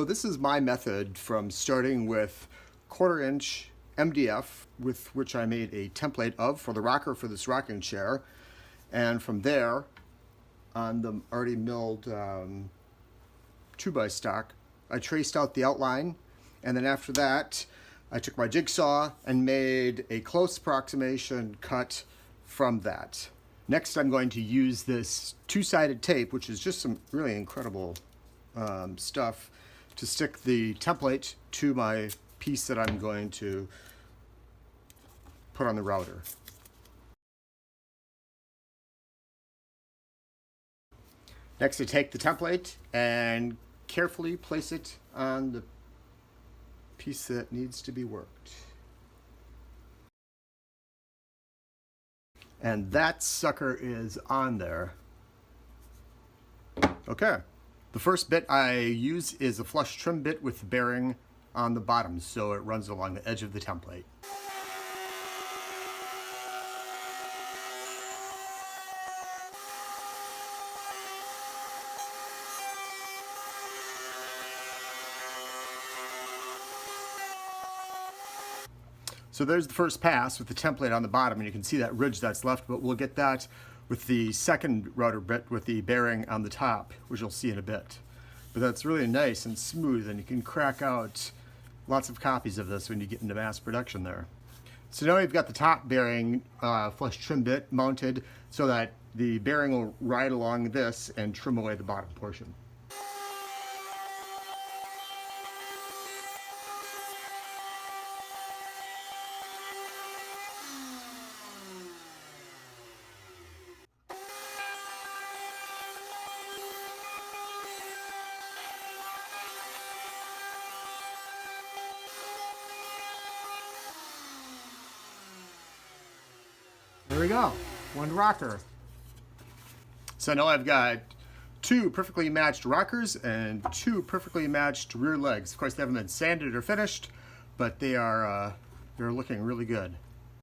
So this is my method from starting with 1/4 inch MDF, with which I made a template of for the rocker for this rocking chair. And from there, on the already milled 2x stock, I traced out the outline. And then after that, I took my jigsaw and made a close approximation cut from that. Next, I'm going to use this two-sided tape, which is just some really incredible stuff, to stick the template to my piece that I'm going to put on the router. Next, I take the template and carefully place it on the piece that needs to be worked. And that sucker is on there. Okay. The first bit I use is a flush trim bit with the bearing on the bottom, so it runs along the edge of the template. So there's the first pass with the template on the bottom, and you can see that ridge that's left, but we'll get that with the second router bit with the bearing on the top, which you'll see in a bit. But that's really nice and smooth, and you can crack out lots of copies of this when you get into mass production there. So now we've got the top bearing flush trim bit mounted so that the bearing will ride along this and trim away the bottom portion. There we go, one rocker. So now I've got two perfectly matched rockers and two perfectly matched rear legs. Of course, they haven't been sanded or finished, but they're looking really good.